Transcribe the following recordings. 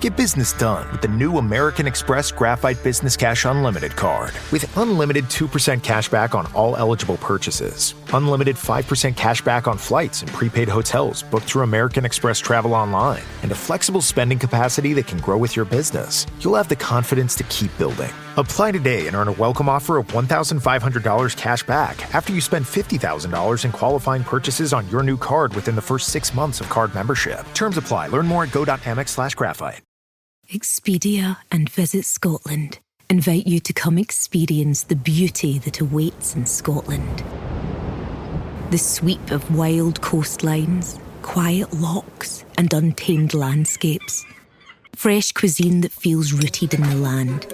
Get business done with the new American Express Graphite Business Cash Unlimited card. With unlimited 2% cash back on all eligible purchases, unlimited 5% cash back on flights and prepaid hotels booked through American Express Travel Online, and a flexible spending capacity that can grow with your business, you'll have the confidence to keep building. Apply today and earn a welcome offer of $1,500 cash back after you spend $50,000 in qualifying purchases on your new card within the first 6 months of card membership. Terms apply. Learn more at go.amex/graphite. Expedia and Visit Scotland invite you to come experience the beauty that awaits in Scotland. The sweep of wild coastlines, quiet lochs, and untamed landscapes. Fresh cuisine that feels rooted in the land.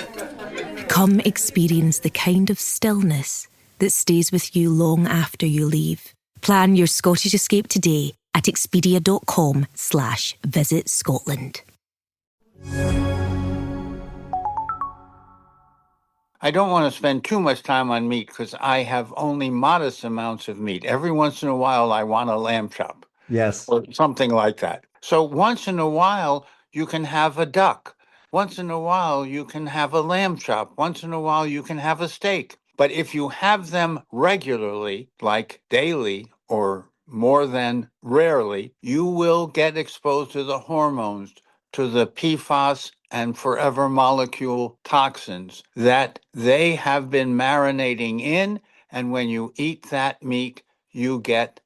Come experience the kind of stillness that stays with you long after you leave. Plan your Scottish escape today at expedia.com/Visit Scotland. I don't want to spend too much time on meat because I have only modest amounts of meat. Every once in a while, I want a lamb chop. Yes. Or something like that. So once in a while, you can have a duck. Once in a while, you can have a lamb chop. Once in a while, you can have a steak. But if you have them regularly, like daily or more than rarely, you will get exposed to the hormones, to the PFAS and forever molecule toxins that they have been marinating in. And when you eat that meat, you get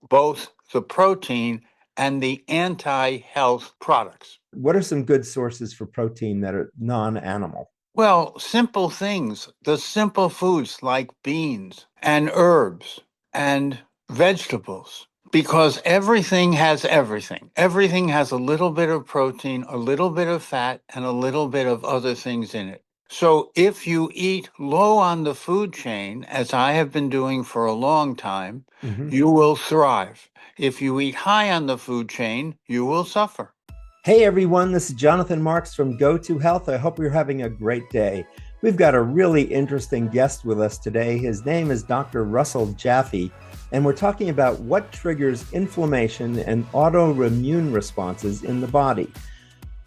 both the protein and the anti-health products. What are some good sources for protein that are non-animal? Well, simple things, the simple foods like beans and herbs and vegetables. Because everything has everything. Everything has a little bit of protein, a little bit of fat, and a little bit of other things in it. So if you eat low on the food chain, as I have been doing for a long time, you will thrive. If you eat high on the food chain, you will suffer. Hey everyone, this is Jonathan Marks from Go To Health. I hope you're having a great day. We've got a really interesting guest with us today. His name is Dr. Russell Jaffe. And we're talking about what triggers inflammation and autoimmune responses in the body.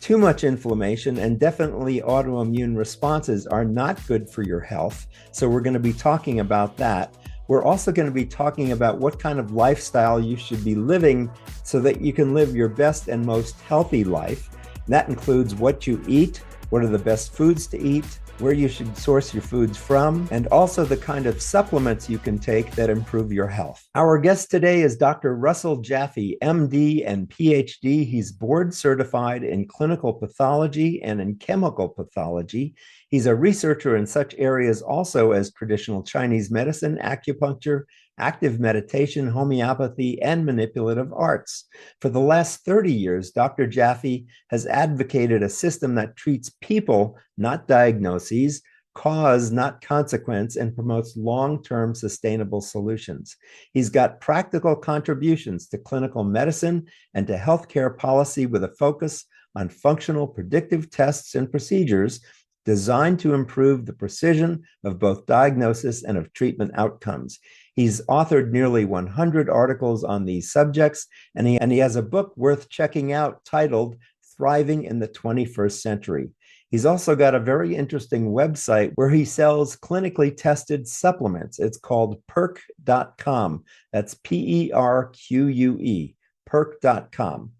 Too much inflammation and definitely autoimmune responses are not good for your health. So we're going to be talking about that. We're also going to be talking about what kind of lifestyle you should be living so that you can live your best and most healthy life. And that includes what you eat, what are the best foods to eat, where you should source your foods from, and also the kind of supplements you can take that improve your health. Our guest today is Dr. Russell Jaffe, MD and PhD. He's board certified in clinical pathology and in chemical pathology. He's a researcher in such areas also as traditional Chinese medicine, acupuncture, active meditation, homeopathy, and manipulative arts. For the last 30 years, Dr. Jaffe has advocated a system that treats people, not diagnoses, cause, not consequence, and promotes long-term sustainable solutions. He's got practical contributions to clinical medicine and to healthcare policy with a focus on functional predictive tests and procedures designed to improve the precision of both diagnosis and of treatment outcomes. He's authored nearly 100 articles on these subjects, and he has a book worth checking out titled Thriving in the 21st Century. He's also got a very interesting website where he sells clinically tested supplements. It's called PERQUE.com. That's PERQUE, PERQUE.com.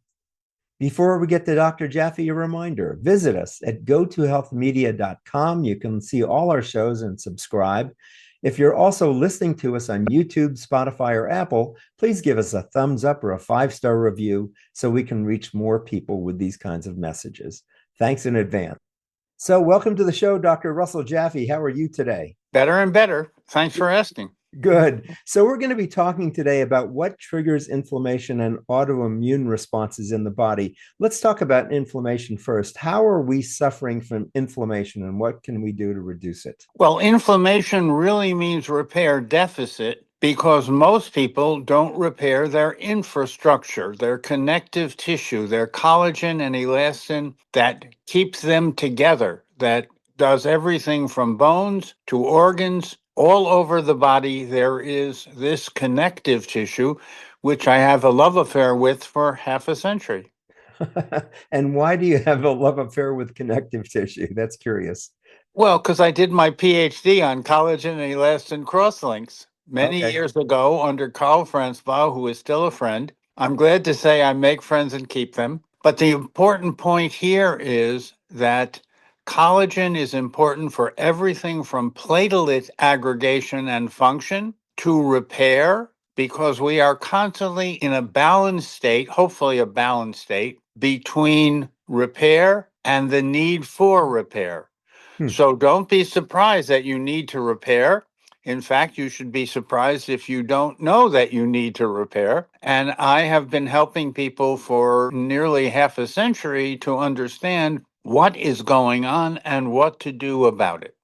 Before we get to Dr. Jaffe, a reminder, visit us at gotohealthmedia.com. You can see all our shows and subscribe. If you're also listening to us on YouTube, Spotify, or Apple, please give us a thumbs up or a 5-star review so we can reach more people with these kinds of messages. Thanks in advance. So welcome to the show, Dr. Russell Jaffe. How are you today? Better and better. Thanks for asking. Good. So we're going to be talking today about what triggers inflammation and autoimmune responses in the body. Let's talk about inflammation first. How are we suffering from inflammation and what can we do to reduce it? Well, inflammation really means repair deficit because most people don't repair their infrastructure, their connective tissue, their collagen and elastin that keeps them together, that does everything from bones to organs. All over the body, there is this connective tissue, which I have a love affair with for half a century. And why do you have a love affair with connective tissue? That's curious. Well, because I did my PhD on collagen and elastin crosslinks many Okay. years ago under Carl Franzbau, who is still a friend. I'm glad to say I make friends and keep them. But the important point here is that collagen is important for everything from platelet aggregation and function to repair, because we are constantly in a balanced state, hopefully a balanced state, between repair and the need for repair. Hmm. So don't be surprised that you need to repair. In fact, you should be surprised if you don't know that you need to repair. And I have been helping people for nearly half a century to understand what is going on and what to do about it.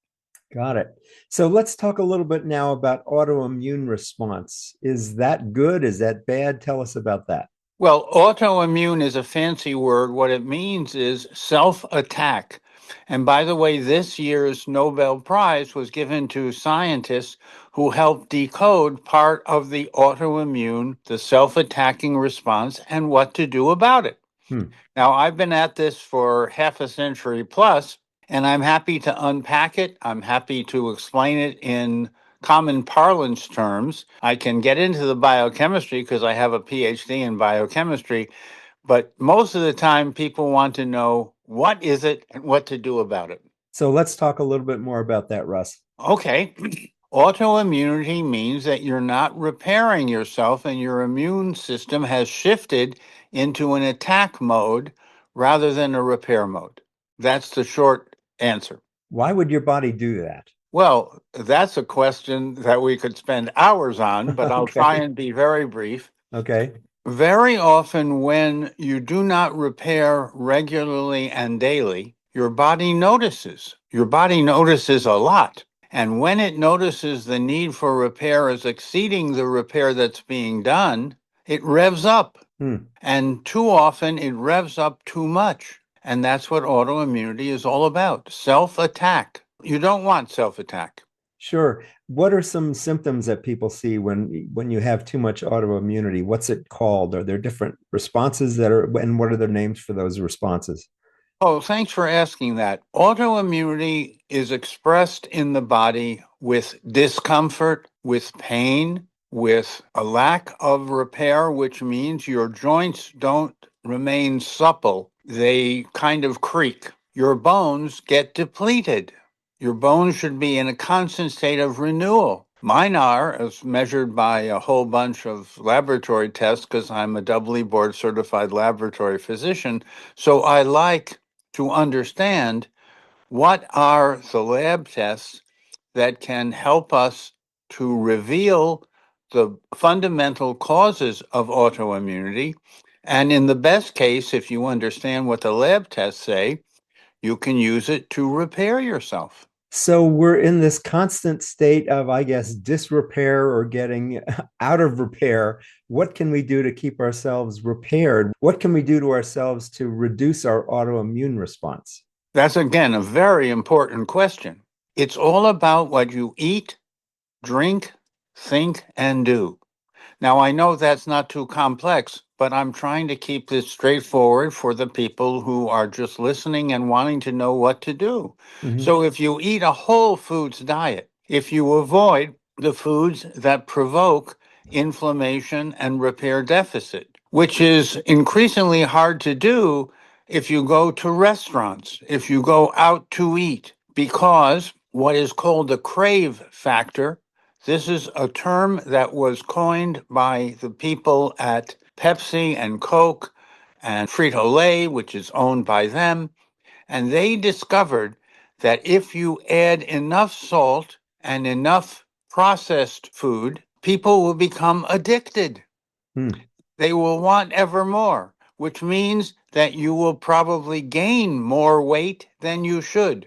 Got it. So let's talk a little bit now about autoimmune response. Is that good? Is that bad? Tell us about that. Well, autoimmune is a fancy word. What it means is self-attack. And by the way, this year's Nobel Prize was given to scientists who helped decode part of the autoimmune, the self-attacking response, and what to do about it. Hmm. Now, I've been at this for half a century plus, and I'm happy to unpack it. I'm happy to explain it in common parlance terms. I can get into the biochemistry because I have a PhD in biochemistry, but most of the time people want to know what is it and what to do about it. So let's talk a little bit more about that, Russ. Okay. Autoimmunity means that you're not repairing yourself and your immune system has shifted into an attack mode rather than a repair mode. That's the short answer. Why would your body do that? Well, that's a question that we could spend hours on, but I'll try Okay. and be very brief. Okay. Very often, when you do not repair regularly and daily, your body notices. Your body notices a lot. And when it notices the need for repair is exceeding the repair that's being done, it revs up. Hmm. And too often, it revs up too much. And that's what autoimmunity is all about, self-attack. You don't want self-attack. Sure. What are some symptoms that people see when you have too much autoimmunity? What's it called? Are there different responses that are, and what are the names for those responses? Oh, thanks for asking that. Autoimmunity is expressed in the body with discomfort, with pain, with a lack of repair, which means your joints don't remain supple. They kind of creak. Your bones get depleted. Your bones should be in a constant state of renewal. Mine are, as measured by a whole bunch of laboratory tests, because I'm a doubly board certified laboratory physician. So I like to understand what are the lab tests that can help us to reveal the fundamental causes of autoimmunity. And in the best case, if you understand what the lab tests say, you can use it to repair yourself. So we're in this constant state of, I guess, disrepair or getting out of repair. What can we do to keep ourselves repaired? What can we do to ourselves to reduce our autoimmune response? That's, again, a very important question. It's all about what you eat, drink, think, and do. Now, I know that's not too complex, but I'm trying to keep this straightforward for the people who are just listening and wanting to know what to do. Mhm. So, if you eat a whole foods diet, if you avoid the foods that provoke inflammation and repair deficit, which is increasingly hard to do if you go to restaurants, if you go out to eat, because what is called the crave factor, this is a term that was coined by the people at Pepsi and Coke and Frito-Lay, which is owned by them. And they discovered that if you add enough salt and enough processed food, people will become addicted. Hmm. They will want ever more, which means that you will probably gain more weight than you should.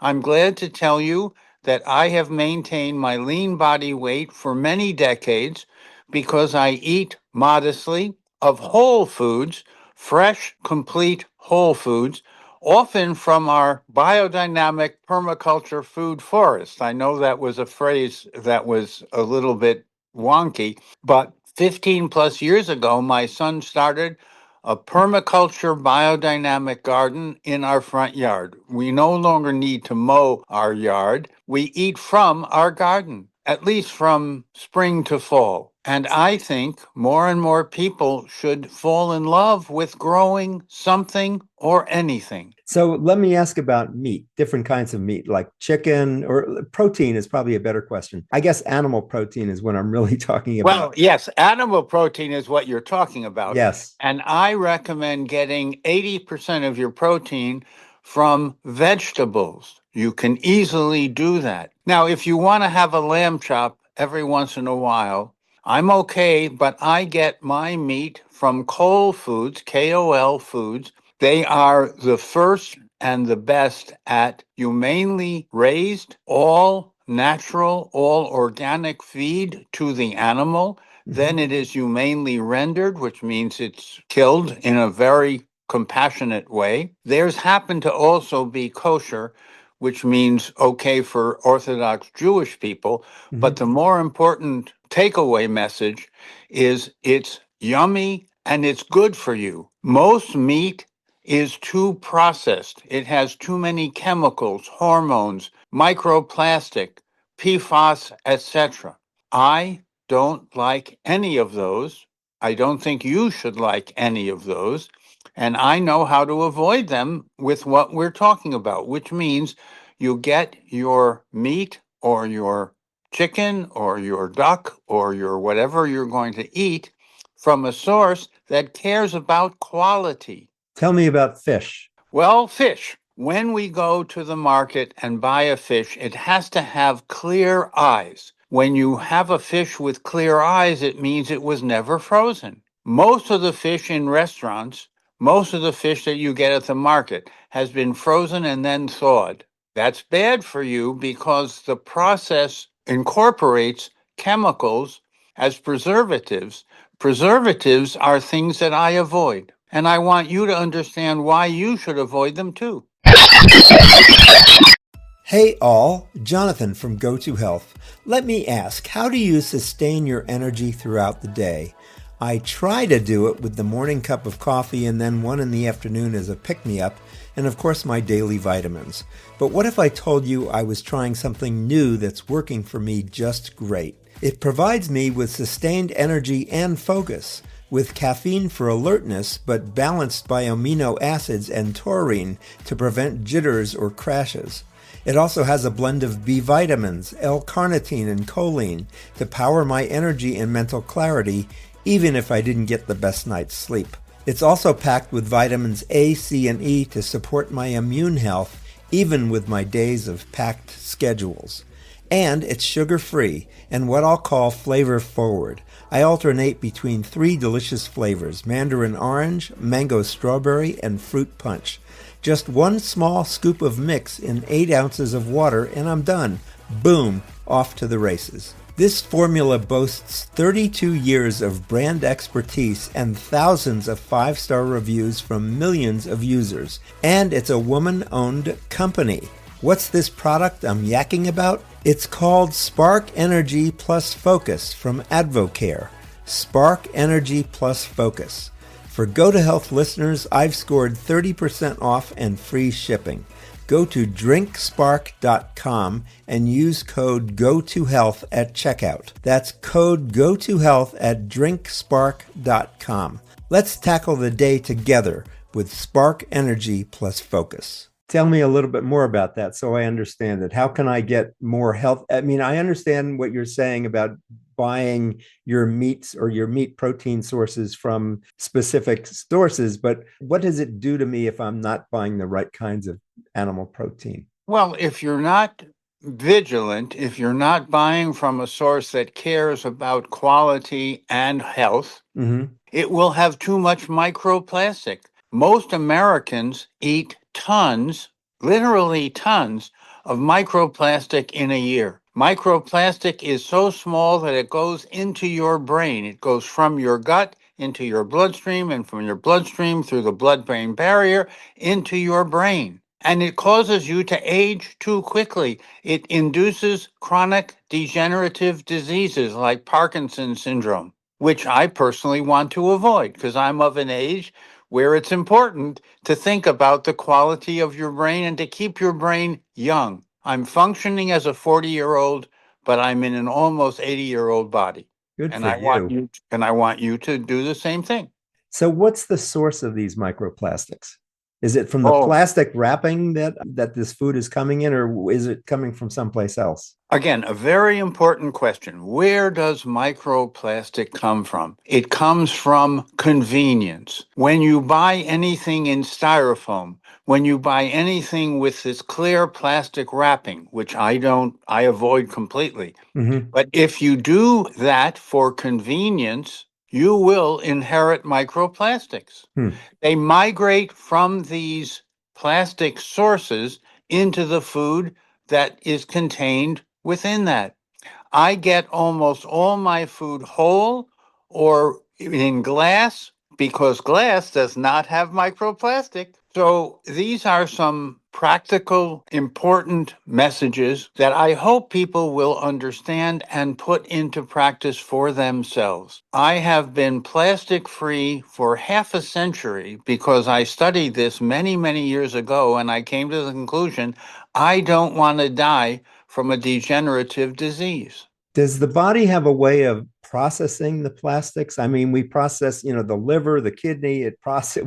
I'm glad to tell you that I have maintained my lean body weight for many decades because I eat modestly of whole foods, fresh, complete whole foods, often from our biodynamic permaculture food forest. I know that was a phrase that was a little bit wonky, but 15 plus years ago, my son started a permaculture biodynamic garden in our front yard. We no longer need to mow our yard. We eat from our garden, at least from spring to fall. And I think more and more people should fall in love with growing something or anything. So let me ask about meat, different kinds of meat, like chicken, or protein is probably a better question. I guess animal protein is what I'm really talking about. Well, yes, animal protein is what you're talking about. Yes. And I recommend getting 80% of your protein from vegetables. You can easily do that. Now, if you want to have a lamb chop every once in a while, I'm okay, but I get my meat from Whole Foods, KOL Foods. They are the first and the best at humanely raised, all natural, all organic feed to the animal. Then it is humanely rendered, which means it's killed in a very compassionate way. Theirs happen to also be kosher, which means okay for Orthodox Jewish people. But the more important takeaway message is it's yummy and it's good for you. Most meat is too processed. It has too many chemicals, hormones, microplastic, PFAS, etc. I don't like any of those. I don't think you should like any of those. And I know how to avoid them with what we're talking about, which means you get your meat or your chicken or your duck or your whatever you're going to eat from a source that cares about quality. Tell me about fish. Well, fish. When we go to the market and buy a fish, it has to have clear eyes. When you have a fish with clear eyes, it means it was never frozen. Most of the fish in restaurants, most of the fish that you get at the market has been frozen and then thawed. That's bad for you because the process incorporates chemicals as preservatives. Preservatives are things that I avoid. And I want you to understand why you should avoid them too. Hey all, Jonathan from Go To Health. Let me ask, how do you sustain your energy throughout the day? I try to do it with the morning cup of coffee and then one in the afternoon as a pick-me-up, and of course my daily vitamins. But what if I told you I was trying something new that's working for me just great? It provides me with sustained energy and focus, with caffeine for alertness, but balanced by amino acids and taurine to prevent jitters or crashes. It also has a blend of B vitamins, L-carnitine, and choline to power my energy and mental clarity, even if I didn't get the best night's sleep. It's also packed with vitamins A, C, and E to support my immune health, even with my days of packed schedules. And it's sugar-free and what I'll call flavor-forward. I alternate between 3 delicious flavors: mandarin orange, mango strawberry, and fruit punch. Just 1 small scoop of mix in 8 ounces of water and I'm done. Boom, off to the races. This formula boasts 32 years of brand expertise and thousands of 5-star reviews from millions of users. And it's a woman-owned company. What's this product I'm yakking about? It's called Spark Energy Plus Focus from Advocare. Spark Energy Plus Focus. For Go To Health listeners, I've scored 30% off and free shipping. Go to drinkspark.com and use code GoToHealth at checkout. That's code GoToHealth at drinkspark.com. Let's tackle the day together with Spark Energy Plus Focus. Tell me a little bit more about that so I understand it. How can I get more health? I mean, I understand what you're saying about buying your meats or your meat protein sources from specific sources, but what does it do to me if I'm not buying the right kinds of animal protein? Well, if you're not vigilant, if you're not buying from a source that cares about quality and health, it will have too much microplastic. Most Americans eat tons, literally tons, of microplastic in a year. Microplastic is so small that it goes into your brain. It goes from your gut into your bloodstream and from your bloodstream through the blood-brain barrier into your brain. And it causes you to age too quickly. It induces chronic degenerative diseases like Parkinson's syndrome, which I personally want to avoid because I'm of an age where it's important to think about the quality of your brain and to keep your brain young. I'm functioning as a 40-year-old, but I'm in an almost 80-year-old body. Good And for I want you. you and I want you to do the same thing. So what's the source of these microplastics? Is it from the Oh, plastic wrapping that this food is coming in, or is it coming from someplace else? again, a very important question. Where does microplastic come from? It comes from convenience. When you buy anything in styrofoam, when you buy anything with this clear plastic wrapping, which I avoid completely. Mm-hmm. But if you do that for convenience, you will inherit microplastics. Hmm. They migrate from these plastic sources into the food that is contained within that. I get almost all my food whole or in glass because glass does not have microplastic. So these are some practical, important messages that I hope people will understand and put into practice for themselves. I have been plastic free for half a century because I studied this many, many years ago, and I came to the conclusion I don't want to die from a degenerative disease. Does the body have a way of processing the plastics? I mean, we process, the liver, the kidney,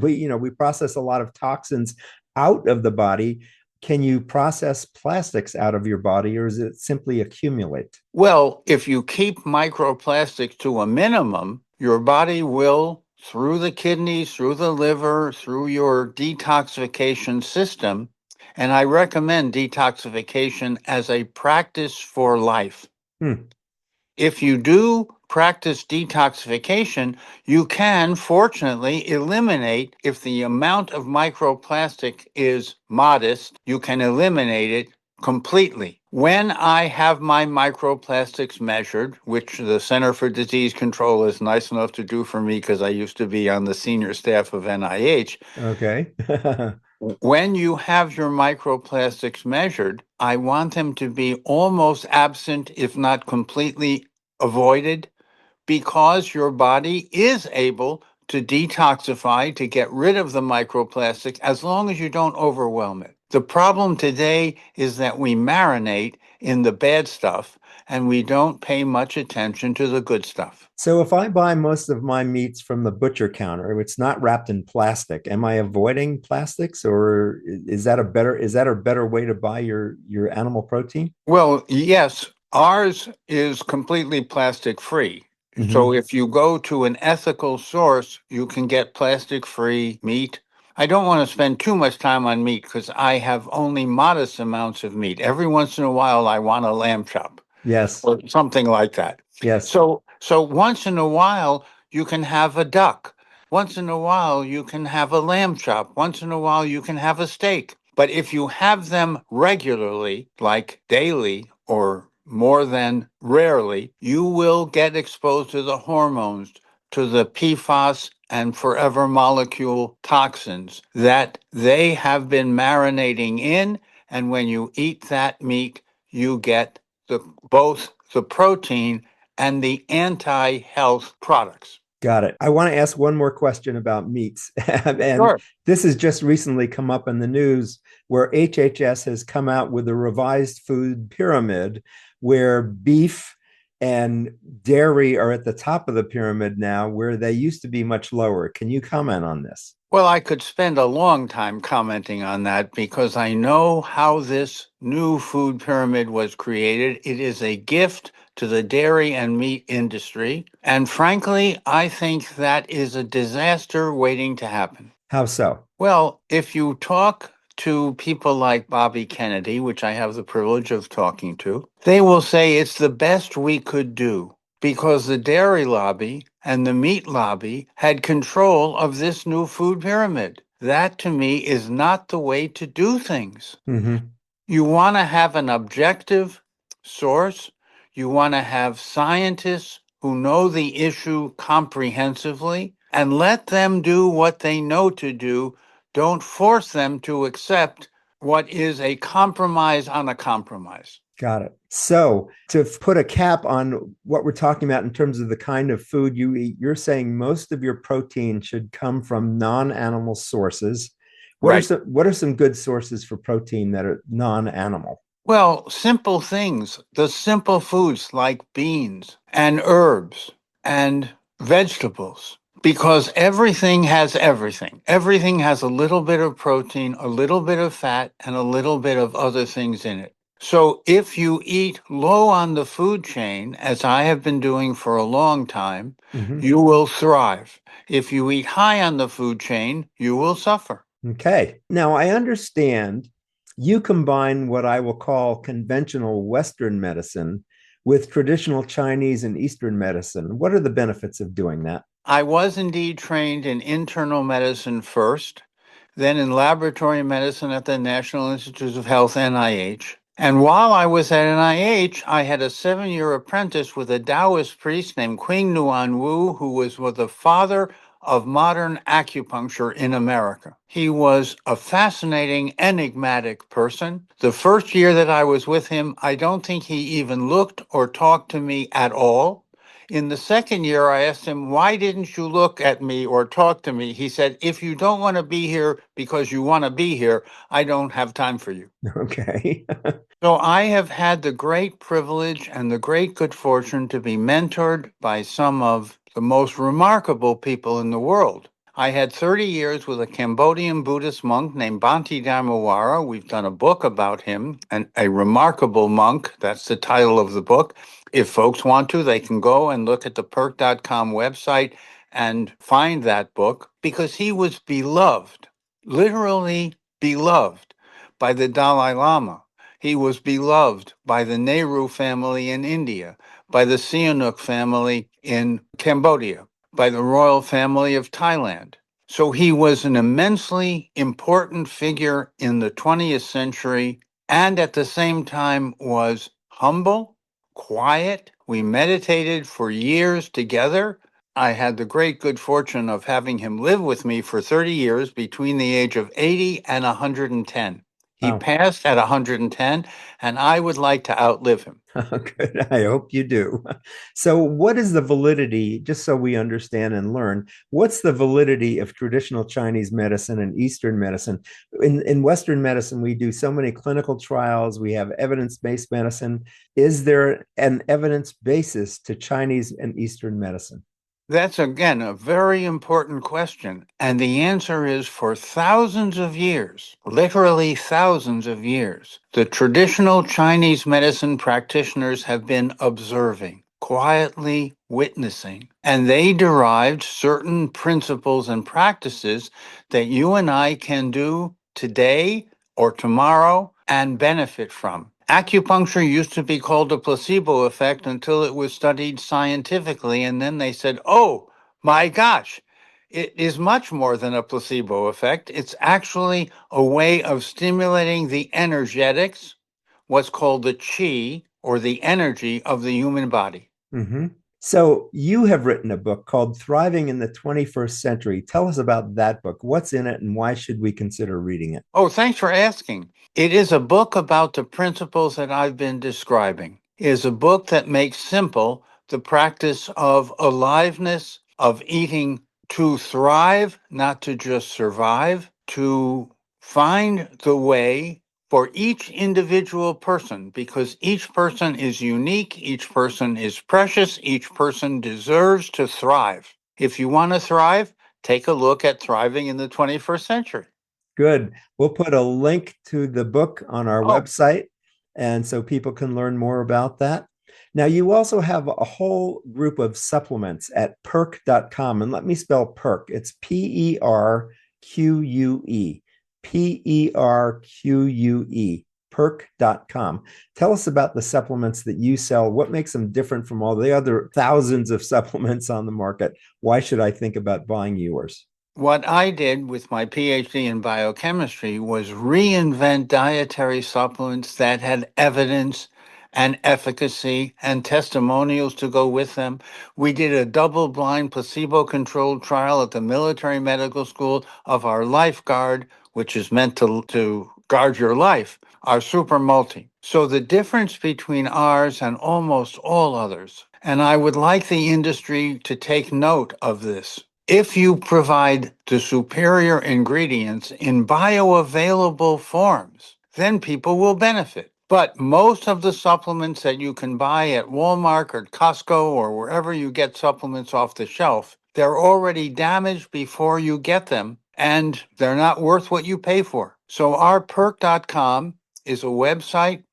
we process a lot of toxins out of the body. Can you process plastics out of your body, or is it simply accumulate? Well, if you keep microplastics to a minimum, your body will, through the kidneys, through the liver, through your detoxification system, and I recommend detoxification as a practice for life. Hmm. If you do practice detoxification, you can fortunately eliminate, if the amount of microplastic is modest, you can eliminate it completely. When I have my microplastics measured, which the Center for Disease Control is nice enough to do for me because I used to be on the senior staff of NIH, Okay. when you have your microplastics measured, I want them to be almost absent, if not completely avoided, because your body is able to detoxify, to get rid of the microplastic, as long as you don't overwhelm it. The problem today is that we marinate in the bad stuff and we don't pay much attention to the good stuff. So if I buy most of my meats from the butcher counter, it's not wrapped in plastic. Am I avoiding plastics, or is that a better way to buy your animal protein? Well, yes, ours is completely plastic free. So Mm-hmm. if you go to an ethical source, you can get plastic free meat. I don't want to spend too much time on meat because I have only modest amounts of meat. Every once in a while, I want a lamb chop Yes. or something like that. Yes. So once in a while, you can have a duck. Once in a while, you can have a lamb chop. Once in a while, you can have a steak. But if you have them regularly, like daily or more than rarely, you will get exposed to the hormones, to the PFAS and forever molecule toxins that they have been marinating in. And when you eat that meat, you get both the protein and the anti-health products. Got it. I want to ask one more question about meats. And Sure. this has just recently come up in the news where HHS has come out with a revised food pyramid where beef and dairy are at the top of the pyramid now, where they used to be much lower. Can you comment on this? Well, I could spend a long time commenting on that because I know how this new food pyramid was created. It is a gift to the dairy and meat industry. And frankly, I think that is a disaster waiting to happen. How so? Well, if you talk to people like Bobby Kennedy, which I have the privilege of talking to, they will say it's the best we could do because the dairy lobby and the meat lobby had control of this new food pyramid. That to me is not the way to do things. Mm-hmm. You want to have an objective source. You want to have scientists who know the issue comprehensively and let them do what they know to do. Don't force them to accept what is a compromise on a compromise. Got it. So, to put a cap on what we're talking about in terms of the kind of food you eat, you're saying most of your protein should come from non-animal sources. Right. What are some good sources for protein that are non-animal? Well, simple things, the simple foods like beans and herbs and vegetables, because everything has everything. Everything has a little bit of protein, a little bit of fat, and a little bit of other things in it. So if you eat low on the food chain, as I have been doing for a long time, Mhm. you will thrive. If you eat high on the food chain, you will suffer. Okay. Now, I understand you combine what I will call conventional Western medicine with traditional Chinese and Eastern medicine. What are the benefits of doing that? I was indeed trained in internal medicine first, then in laboratory medicine at the National Institutes of Health, NIH. And while I was at NIH, I had a 7-year apprentice with a Taoist priest named Qing Nuan Wu, who was the father of modern acupuncture in America. He was a fascinating, enigmatic person. The first year that I was with him, I don't think he even looked or talked to me at all. In the second year, I asked him, "Why didn't you look at me or talk to me?" He said, "If you don't want to be here because you want to be here, I don't have time for you." Okay. So I have had the great privilege and the great good fortune to be mentored by some of the most remarkable people in the world. I had 30 years with a Cambodian Buddhist monk named Bhante Dharmawara. We've done a book about him, and a remarkable monk. That's the title of the book. If folks want to, they can go and look at the PERQUE.com website and find that book because he was beloved, literally beloved by the Dalai Lama. He was beloved by the Nehru family in India, by the Sihanouk family in Cambodia, by the royal family of Thailand. So he was an immensely important figure in the 20th century and at the same time was humble, quiet. We meditated for years together. I had the great good fortune of having him live with me for 30 years between the age of 80 and 110. He Wow. passed at 110, and I would like to outlive him. Good. I hope you do. So, what is the validity, just so we understand and learn, what's the validity of traditional Chinese medicine and Eastern medicine? In Western medicine, we do so many clinical trials, we have evidence based medicine. Is there an evidence basis to Chinese and Eastern medicine? That's again a very important question. And the answer is for thousands of years, literally thousands of years, the traditional Chinese medicine practitioners have been observing, quietly witnessing, and they derived certain principles and practices that you and I can do today or tomorrow and benefit from. Acupuncture used to be called a placebo effect until it was studied scientifically, and then they said, "Oh my gosh, it is much more than a placebo effect. It's actually a way of stimulating the energetics, what's called the chi or the energy of the human body." Mm-hmm. So, you have written a book called Thriving in the 21st Century. Tell us about that book. What's in it, and why should we consider reading it? Oh, thanks for asking. It is a book about the principles that I've been describing. It is a book that makes simple the practice of aliveness, of eating to thrive, not to just survive, to find the way for each individual person, because each person is unique, each person is precious, each person deserves to thrive. If you want to thrive, take a look at Thriving in the 21st Century. Good. We'll put a link to the book on our Oh, website, and so people can learn more about that. Now, you also have a whole group of supplements at perk.com. And let me spell perk. It's PERQUE, PERQUE, perk.com. Tell us about the supplements that you sell. What makes them different from all the other thousands of supplements on the market? Why should I think about buying yours? what I did with my PhD in biochemistry was reinvent dietary supplements that had evidence and efficacy and testimonials to go with them. We did a double blind placebo controlled trial at the military medical school of our lifeguard, which is meant to guard your life, are super multi. So the difference between ours and almost all others, and I would like the industry to take note of this. If you provide the superior ingredients in bioavailable forms, then people will benefit. But most of the supplements that you can buy at Walmart or Costco or wherever you get supplements off the shelf, they're already damaged before you get them, and they're not worth what you pay for. So our PERQUE.com is a website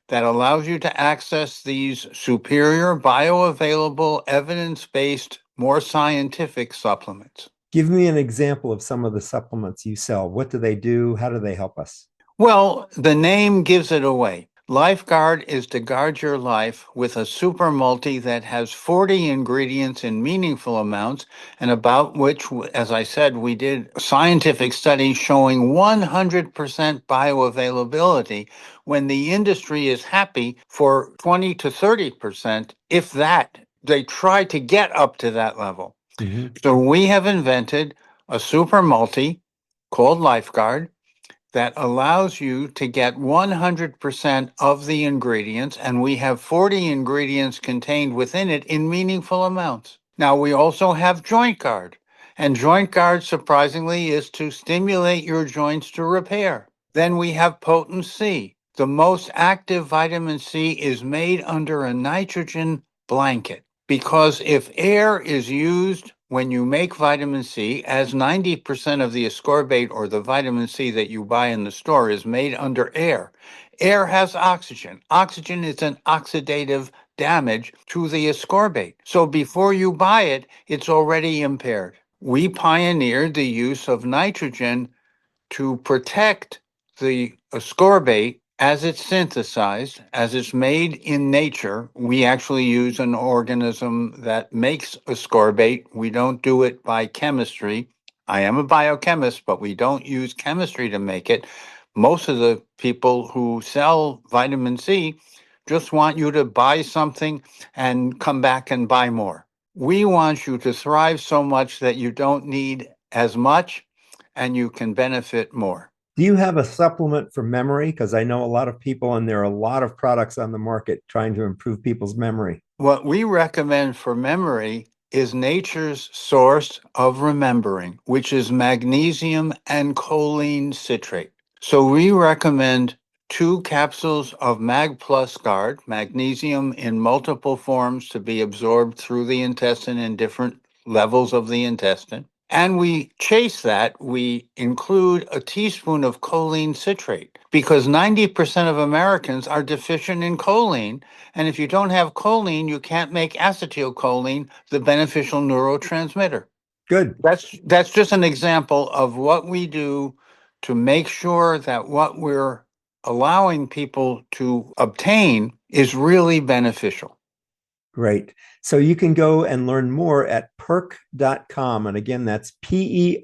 that allows you to access these superior, bioavailable, evidence-based, more scientific supplements. Give me an example of some of the supplements you sell. What do they do? How do they help us? Well, the name gives it away. LifeGuard is to guard your life with a super multi that has 40 ingredients in meaningful amounts, and about which, as I said, we did scientific studies showing 100% bioavailability when the industry is happy for 20 to 30%, if that. They try to get up to that level. Mm-hmm. So we have invented a super multi called LifeGuard that allows you to get 100% of the ingredients, and we have 40 ingredients contained within it in meaningful amounts. Now, we also have Joint Guard, and Joint Guard, surprisingly, is to stimulate your joints to repair. Then we have Potent C. The most active vitamin C is made under a nitrogen blanket, because if air is used when you make vitamin C, as 90% of the ascorbate or the vitamin C that you buy in the store is made under air. Air has oxygen. Oxygen is an oxidative damage to the ascorbate. So before you buy it, it's already impaired. We pioneered the use of nitrogen to protect the ascorbate as it's synthesized, as it's made in nature. We actually use an organism that makes ascorbate. We don't do it by chemistry. I am a biochemist, but we don't use chemistry to make it. Most of the people who sell vitamin C just want you to buy something and come back and buy more. We want you to thrive so much that you don't need as much and you can benefit more. Do you have a supplement for memory? Because I know a lot of people, and there are a lot of products on the market trying to improve people's memory. What we recommend for memory is nature's source of remembering, which is magnesium and choline citrate. So we recommend 2 capsules of Mag Plus Guard, magnesium in multiple forms to be absorbed through the intestine in different levels of the intestine. And we chase that, we include a teaspoon of choline citrate, because 90% of Americans are deficient in choline. And if you don't have choline, you can't make acetylcholine, the beneficial neurotransmitter. Good. That's just an example of what we do to make sure that what we're allowing people to obtain is really beneficial. Great. So you can go and learn more at PERQUE.com. And again, that's PERQUE,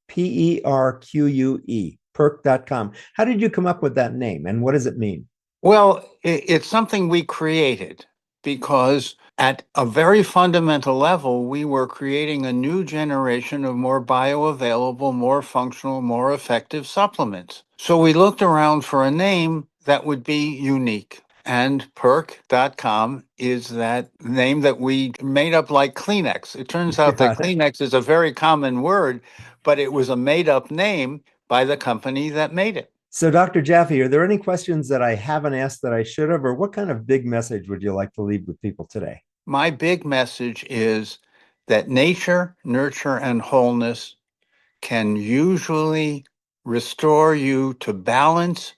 PERQUE, PERQUE.com. How did you come up with that name, and what does it mean? Well, it's something we created because at a very fundamental level, we were creating a new generation of more bioavailable, more functional, more effective supplements. So we looked around for a name that would be unique. And PERQUE.com is that name that we made up like Kleenex. It turns out that Kleenex is a very common word, but it was a made up name by the company that made it. So, Dr. Jaffe, are there any questions that I haven't asked that I should have, or what kind of big message would you like to leave with people today? My big message is that nature, nurture, and wholeness can usually restore you to balance,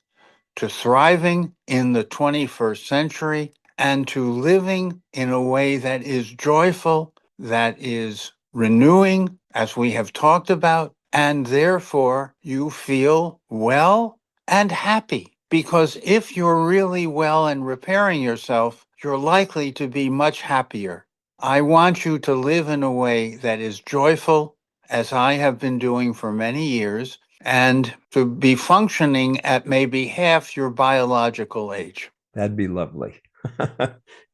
to thriving in the 21st century, and to living in a way that is joyful, that is renewing, as we have talked about, and therefore you feel well and happy. Because if you're really well and repairing yourself, you're likely to be much happier. I want you to live in a way that is joyful, as I have been doing for many years, and to be functioning at maybe half your biological age. That'd be lovely.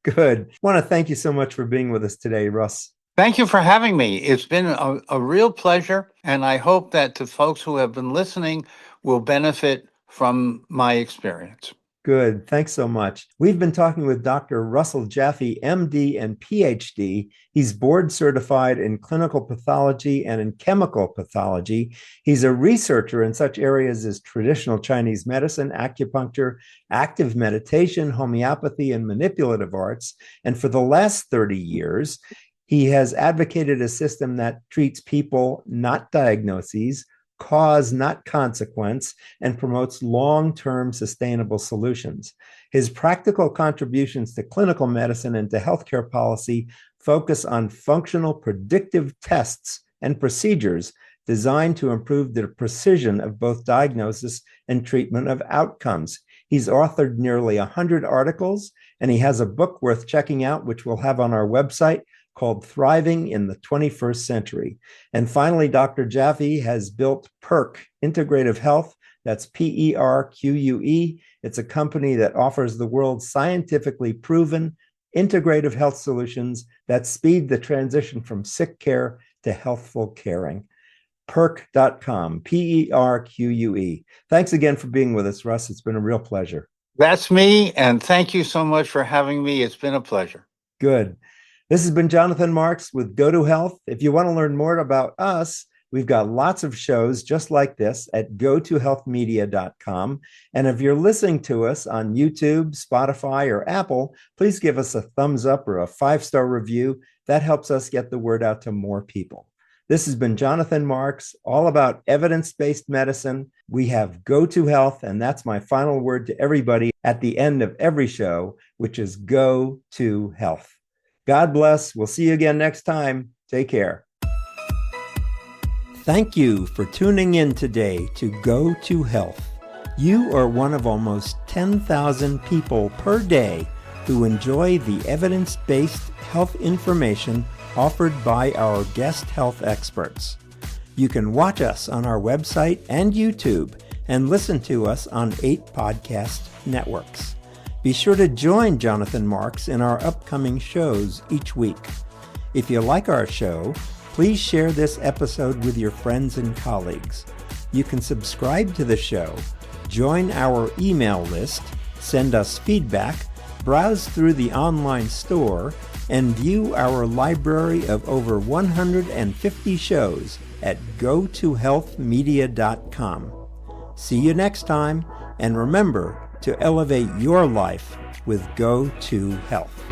Good. I want to thank you so much for being with us today, Russ. Thank you for having me. It's been a real pleasure, and I hope that the folks who have been listening will benefit from my experience. Good. Thanks so much. We've been talking with Dr. Russell Jaffe, MD and PhD. He's board certified in clinical pathology and in chemical pathology. He's a researcher in such areas as traditional Chinese medicine, acupuncture, active meditation, homeopathy, and manipulative arts. And for the last 30 years, he has advocated a system that treats people, not diagnoses, cause, not consequence, and promotes long-term sustainable solutions. His practical contributions to clinical medicine and to healthcare policy focus on functional predictive tests and procedures designed to improve the precision of both diagnosis and treatment of outcomes. He's authored nearly 100 articles, and he has a book worth checking out, which we'll have on our website, called Thriving in the 21st Century. And finally, Dr. Jaffe has built PERQUE, Integrative Health. That's PERQUE. It's a company that offers the world's scientifically proven integrative health solutions that speed the transition from sick care to healthful caring. PERQUE.com, PERQUE. Thanks again for being with us, Russ. It's been a real pleasure. That's me, and thank you so much for having me. It's been a pleasure. Good. This has been Jonathan Marks with Go to Health. If you want to learn more about us, we've got lots of shows just like this at gotohealthmedia.com. And if you're listening to us on YouTube, Spotify, or Apple, please give us a thumbs up or a 5-star review. That helps us get the word out to more people. This has been Jonathan Marks, all about evidence-based medicine. We have Go to Health, and that's my final word to everybody at the end of every show, which is Go to Health. God bless. We'll see you again next time. Take care. Thank you for tuning in today to Go to Health. You are one of almost 10,000 people per day who enjoy the evidence-based health information offered by our guest health experts. You can watch us on our website and YouTube and listen to us on 8 podcast networks. Be sure to join Jonathan Marks in our upcoming shows each week. If you like our show, please share this episode with your friends and colleagues. You can subscribe to the show, join our email list, send us feedback, browse through the online store, and view our library of over 150 shows at gotohealthmedia.com. See you next time, and remember to elevate your life with Go to Health.